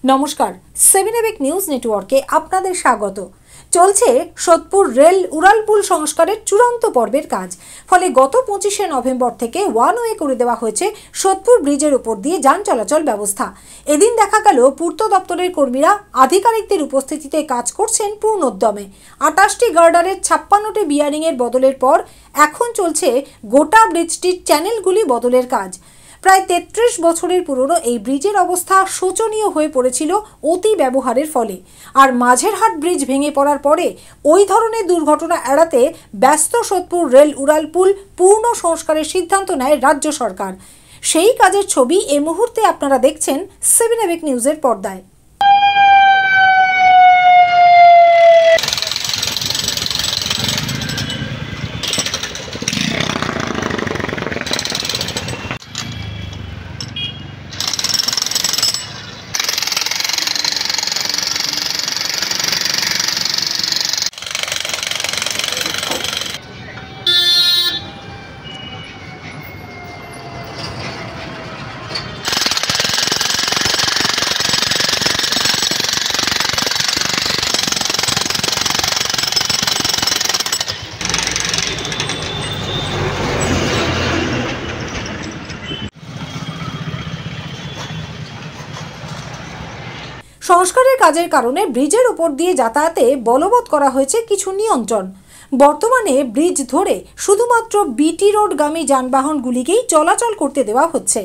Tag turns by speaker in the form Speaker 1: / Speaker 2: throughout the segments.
Speaker 1: নমস্কার, 7 এবেক নিউজ নেটওয়ার্কে আপনাদের স্বাগত। চলছে সোদপুর রেল উড়ালপুল সংস্কারের চূড়ান্ত পর্বের কাজ। ফলে গত 25শে নভেম্বর থেকে ওয়ান ওয়ে করে দেওয়া হয়েছে সোদপুর ব্রিজের উপর দিয়ে যান চলাচল ব্যবস্থা। এদিন দেখা গেল পূর্ত দপ্তরের কর্মীরা আধিকারিকদের উপস্থিতিতে কাজ করছেন পূর্ণোদ্যমে। 28টি গার্ডারের 56টি বিয়ারিংয়ের বদলের পর এখন চলছে গোটা ব্রিজটির চ্যানেলগুলি বদলের কাজ। প্রায় 33 বছরের পুরনো এই ব্রিজের অবস্থা শোচনীয় হয়ে পড়েছিল অতি ব্যবহারের ফলে। আর মাঝেরহাট ব্রিজ ভেঙে পড়ার পরে ওই ধরনের দুর্ঘটনা এড়াতে ব্যস্ত সোদপুর রেল উড়ালপুল পূর্ণ সংস্কারের সিদ্ধান্ত নেয় রাজ্য সরকার। সেই কাজের ছবি এই মুহূর্তে আপনারা দেখছেন 7 এবেক নিউজের পর্দায়। সংস্কারের কাজের কারণে ব্রিজের উপর দিয়ে যাতায়াতে বলবৎ করা হয়েছে কিছু নিয়ন্ত্রণ। বর্তমানে ব্রিজ ধরে শুধুমাত্র বিটি রোডগামী যানবাহনগুলিকেই চলাচল করতে দেওয়া হচ্ছে।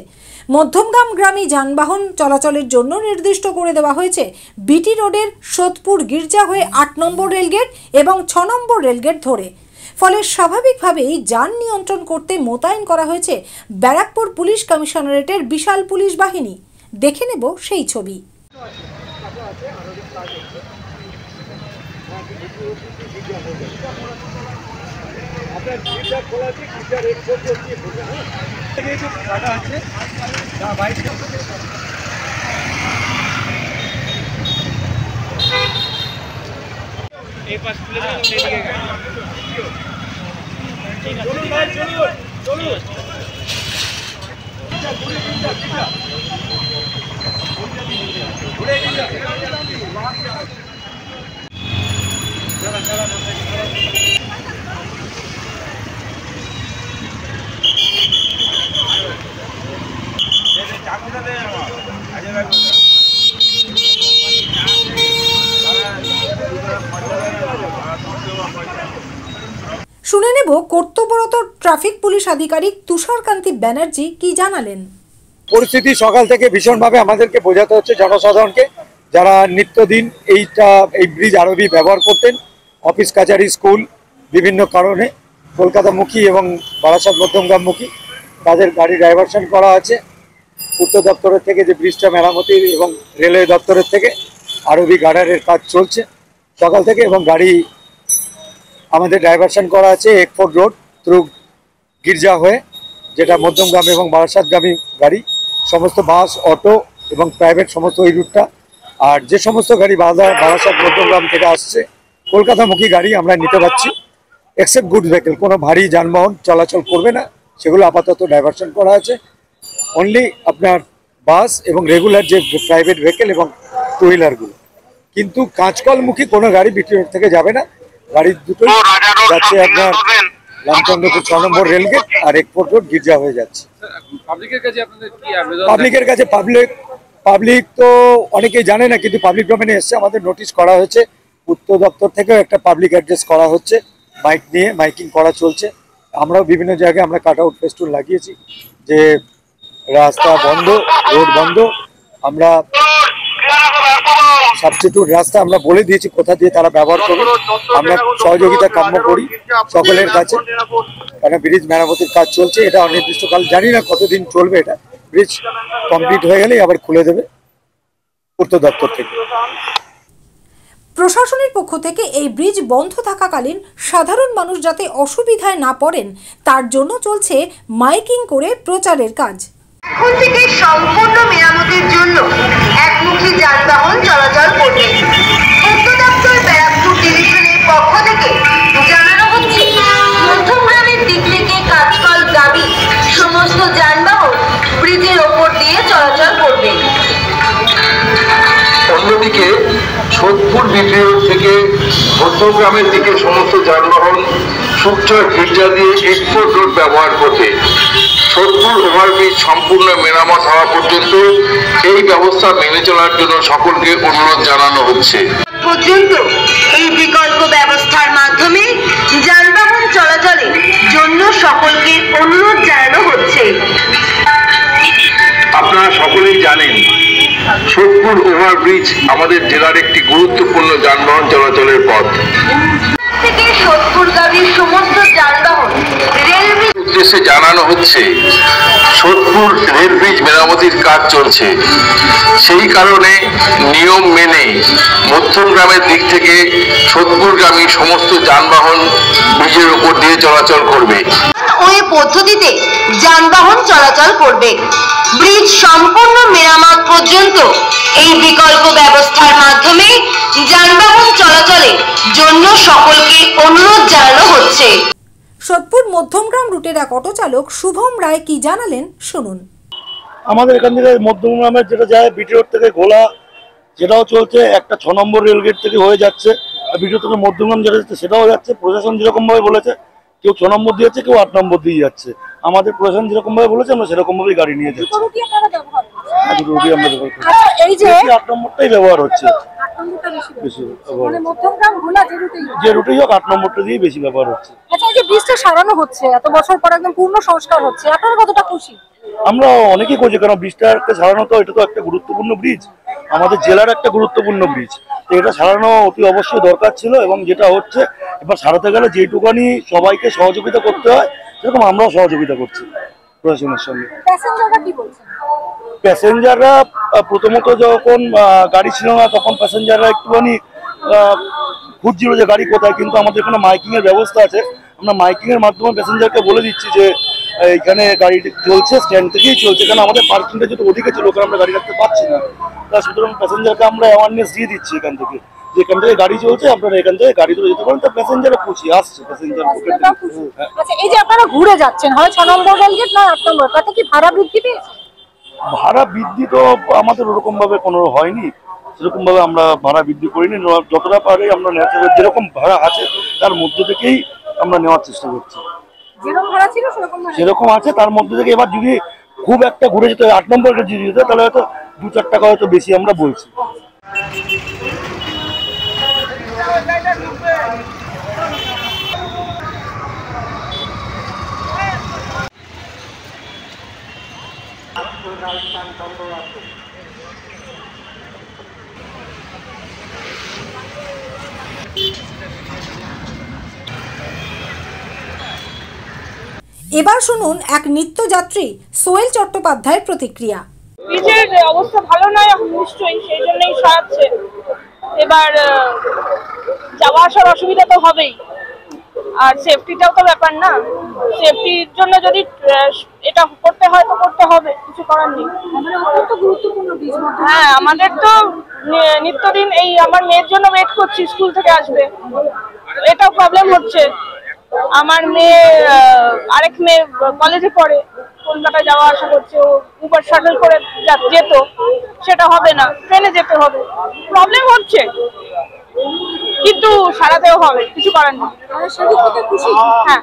Speaker 1: মধ্যমগ্রামী যানবাহন চলাচলের জন্য নির্দিষ্ট করে দেওয়া হয়েছে বিটি রোডের সোদপুর গির্জা হয়ে 8 নম্বর রেলগেট এবং 6 নম্বর রেলগেট ধরে। ফলে স্বাভাবিকভাবেই যান নিয়ন্ত্রণ করতে মোতায়েন করা হয়েছে ব্যারাকপুর পুলিশ কমিশনারেটের বিশাল পুলিশ বাহিনী। দেখে নেব সেই ছবি। শুনে নেব কর্তব্যরত ট্রাফিক পুলিশ আধিকারিক তুষারকান্তি ব্যানার্জি কি জানালেন।
Speaker 2: পরিস্থিতি সকাল থেকে ভীষণভাবে আমাদেরকে বোঝাতে হচ্ছে জনসাধারণকে, যারা নিত্যদিন এই ব্রিজ আরবি ব্যবহার করতেন, অফিস কাছারি স্কুল বিভিন্ন কারণে কলকাতামুখী এবং বারাসাত মধ্যমগ্রামমুখী, তাদের গাড়ি ডাইভারশন করা আছে। পূর্ত দপ্তরের থেকে যে ব্রিজটা মেরামতির এবং রেলওয়ে দপ্তরের থেকে আরবি গার্ডারের কাজ চলছে সকাল থেকে, এবং গাড়ি আমাদের ডাইভারশন করা আছে একফোর্ট রোড থ্রু গির্জা হয়ে, যেটা মধ্যমগ্রাম এবং বারাসাতগামী গাড়ি, সমস্ত বাস, অটো এবং প্রাইভেট সমস্ত ওই রুটটা। আর যে সমস্ত গাড়ি বারাসাত মধ্যমগ্রাম থেকে আসছে কলকাতামুখী গাড়ি আমরা নিতে পারছি, এক্সেপ্ট গুড ভেহিকেল, কোনো ভারী যানবাহন চলাচল করবে না, সেগুলো আপাতত ডাইভারশন করা আছে। অনলি আপনার বাস এবং রেগুলার যে প্রাইভেট ভেহিকেল এবং টু হুইলারগুলো, কিন্তু কাঁচকলমুখী কোনো গাড়ি বিটি রোড থেকে যাবে না। গাড়ি দুটোই যাচ্ছে আপনার রামচন্দ্রপুর 6 নম্বর রেলগেট আর একফোর্ট রোড গির্জা হয়ে যাচ্ছে। পাবলিকের কাছে পাবলিক তো অনেকেই জানে না, কিন্তু পাবলিক ডোমেনে এসছে, আমাদের নোটিশ করা হয়েছে। উত্তর দপ্তর থেকেও একটা পাবলিক অ্যাড্রেস করা হচ্ছে, মাইক নিয়ে মাইকিং করা চলছে। আমরাও বিভিন্ন জায়গায় আমরা কাট আউট ফেস্টুন লাগিয়েছি যে রাস্তা বন্ধ, রোড বন্ধ। আমরা সাবস্টিটিউট রাস্তা আমরা বলে দিয়েছি কোথা দিয়ে তারা ব্যবহার করবে। আমরা সহযোগিতা কাম্য করি সকলের কাছে, কারণ ব্রিজ মেরামতির কাজ চলছে। এটা অনির্দিষ্টকাল, জানি না কতদিন চলবে। এটা ব্রিজ কমপ্লিট হয়ে গেলেই আবার খুলে দেবে পূর্ত দপ্তর থেকে।
Speaker 1: প্রশাসনের পক্ষ থেকে এই ব্রিজ বন্ধ থাকাকালীন সাধারণ মানুষ যাতে অসুবিধায় না পড়েন তার জন্য চলছে মাইকিং করে প্রচারের কাজ।
Speaker 3: এখন থেকে সম্পূর্ণ মেরামতির জন্য একমুখী যানবাহন চলাচল করবে। পূর্ত দপ্তর ব্যারাকপুর ডিভিশনের পক্ষ থেকে জানানো হচ্ছে মধ্যমগ্রামের দিক থেকে কাঁচকলগামী সমস্ত যানবাহন ব্রিজের ওপর দিয়ে চলাচল করবে।
Speaker 4: সোদপুর বিপিও থেকে মধ্যগ্রামের দিকে সমস্ত যানবাহন সুকচর গির্জা দিয়ে এক্সপোর্ট রোড ব্যবহার করবে। সোদপুর ওভারব্রিজ সম্পূর্ণ মেরামত হওয়া পর্যন্ত এই ব্যবস্থা মেনে চলার জন্য সকলকে অনুরোধ জানানো হচ্ছে।
Speaker 3: পর্যন্ত এই বিকল্প ব্যবস্থার মাধ্যমে যানবাহন চলাচলের জন্য সকলকে অনুরোধ জানানো হচ্ছে।
Speaker 4: আপনারা সকলেই জানেন সোদপুর ওভারব্রিজ আমাদের জেলার একটি গুরুত্বপূর্ণ যানবাহন চলাচলের পথ।
Speaker 3: থেকে সোদপুরগামী সমস্ত যানবাহন রেলওয়ে
Speaker 4: উদ্দেশ্যে জানানো হচ্ছে সোদপুর রেল ব্রিজ মেরামতির কাজ চলছে, সেই কারণে নিয়ম মেনে মধ্যমগ্রামের দিক থেকে সোদপুরগামী সমস্ত যানবাহন ব্রিজের উপর দিয়ে চলাচল করবে।
Speaker 3: ওই পদ্ধতিতে যানবাহন চলাচল করবে। ব্রিজ সম্পূর্ণ মেরামত পর্যন্ত এই বিকল্প ব্যবস্থার মাধ্যমে যানবাহন চলাচলের জন্য সকলকে অনুরোধ জানানো হচ্ছে।
Speaker 1: সোদপুর মধ্যমগ্রাম রুটের এক অটো চালক শুভম রায় কি জানালেন শুনুন।
Speaker 5: আমাদের এখান থেকে মধ্যমগ্রামের যেটা যায় বিটি রোড থেকে গোলা, যেটাও চলছে, একটা 6 নম্বর রেলগেট থেকে হয়ে যাচ্ছে, আর বিটি রোড থেকে মধ্যমগ্রাম যেটা যাচ্ছে সেটাও যাচ্ছে। প্রশাসন যেরকম ভাবে বলেছে, কেউ 6 নম্বর দিয়ে যাচ্ছে, কেউ 8 নম্বর দিয়ে যাচ্ছে। আমাদের প্রশাসন যেরকম ভাবে বলেছে আমরা সেরকম ভাবেই গাড়ি নিয়ে যাচ্ছি। দুটো রুটই আমরা ব্যবহার করছি।
Speaker 1: এই যে
Speaker 5: 8 নম্বরটাই ব্যবহার হচ্ছে, বেশি যে রুটেই হোক 8 নম্বরটা দিয়ে বেশি ব্যবহার হচ্ছে।
Speaker 1: আচ্ছা, এই যে ব্রিজটা সারানো হচ্ছে, এত বছর পর একদম পূর্ণ সংস্কার হচ্ছে, আপনারা কতটা খুশি?
Speaker 5: আমরা অনেকেই খুশি, কারণ ব্রিজটা একটা সারানো, তো এটা তো একটা গুরুত্বপূর্ণ ব্রিজ, আমাদের জেলার একটা গুরুত্বপূর্ণ ব্রিজ, তো এটা সারানো অতি অবশ্যই দরকার ছিল। এবং যেটা হচ্ছে এবার সারাতে গেলে যেটুকানি সবাইকে সহযোগিতা করতে হয় সেরকম আমরাও সহযোগিতা করছি প্রশাসনের সঙ্গে। প্যাসেঞ্জাররা প্রথমত যখন গাড়ি ছিল না তখন প্যাসেঞ্জাররা একটুখানি খুঁজছিল যে গাড়ি কোথায়, কিন্তু আমাদের এখানে মাইকিং এর ব্যবস্থা আছে। আমরা মাইকিং এর মাধ্যমে প্যাসেঞ্জারকে বলে দিচ্ছি যে এখানে গাড়ি চলছে, স্ট্যান্ড থেকেই চলছে, কারণ আমাদের পার্কিংটা যেহেতু ওদিকে ছিল ওখানে আমরা গাড়ি রাখতে পারছি না। তা সুতরাং প্যাসেঞ্জারকে আমরা অ্যাওয়ারনেস দিয়ে দিচ্ছি এখান থেকে, যে এখান থেকে গাড়ি চলছে, আপনারা এখান থেকে গাড়ি ধরে যেতে পারেন। তা প্যাসেঞ্জাররা খুশি, আসছে প্যাসেঞ্জার।
Speaker 1: আচ্ছা, এই যে আপনারা ঘুরে যাচ্ছেন, হয় 6 নম্বর রেলগেট না 8 নম্বর, তাতে কি ভাড়া বৃদ্ধি পেয়েছে?
Speaker 5: ভাড়া বৃদ্ধি তো আমাদের ওরকম ভাবে কোনো হয়নি, সেরকম ভাবে আমরা ভাড়া বৃদ্ধি করিনি। যতটা পারে আমরা যেরকম ভাড়া আছে তার মধ্যে থেকেই আমরা নেওয়ার চেষ্টা করছি। যেরকম আছে তার মধ্যে থেকে, এবার যদি খুব একটা ঘুরে যেতে 8 নম্বর যদি যেতে তাহলে হয়তো 2-4 টাকা হয়তো বেশি আমরা বলছি।
Speaker 1: এবার শুনুন এক নিত্যযাত্রী সোহেল চট্টোপাধ্যায়ের প্রতিক্রিয়া।
Speaker 6: ব্রিজের অবস্থা ভালো নয় নিশ্চয়ই, সেই জন্যই সরাচ্ছে। এবার যাওয়া আসার অসুবিধা তো হবেই, আর সেফটিটাও তো ব্যাপার না। সেফটির জন্য যদি এটা করতে হয় তো করতে হবে, কিছু করার নেই। হ্যাঁ, আমাদের তো নিত্যদিন এই আমার মেয়ের জন্য ওয়েট করছি, স্কুল থেকে আসবে, এটাও প্রবলেম হচ্ছে। আমার মেয়ে আরেক মেয়ে কলেজে পড়ে, কলকাতায় যাওয়া আসা করছে, ও উবার শাটল করে যেত, সেটা হবে না, ট্রেনে যেতে হবে। প্রবলেম হচ্ছে, কিন্তু সারাতেও হবে, কিছু করার নেই। হ্যাঁ,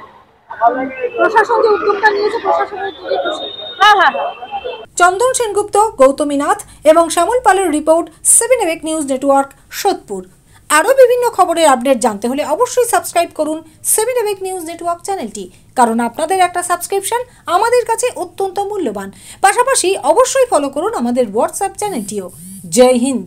Speaker 6: প্রশাসন যে উদ্যোগটা নিয়েছে, প্রশাসনের দিকে খুশি। হ্যাঁ হ্যাঁ হ্যাঁ।
Speaker 1: চন্দন সেনগুপ্ত, গৌতমী নাথ এবং শ্যামল পালের রিপোর্ট, 7 এবেক নিউজ নেটওয়ার্ক, সোদপুর। আরও বিভিন্ন খবরের আপডেট জানতে হলে অবশ্যই সাবস্ক্রাইব করুন 7 এবেক নিউজ নেটওয়ার্ক চ্যানেলটি, কারণ আপনাদের একটা সাবস্ক্রিপশন আমাদের কাছে অত্যন্ত মূল্যবান। পাশাপাশি অবশ্যই ফলো করুন আমাদের হোয়াটসঅ্যাপ চ্যানেলটিও। জয় হিন্দ।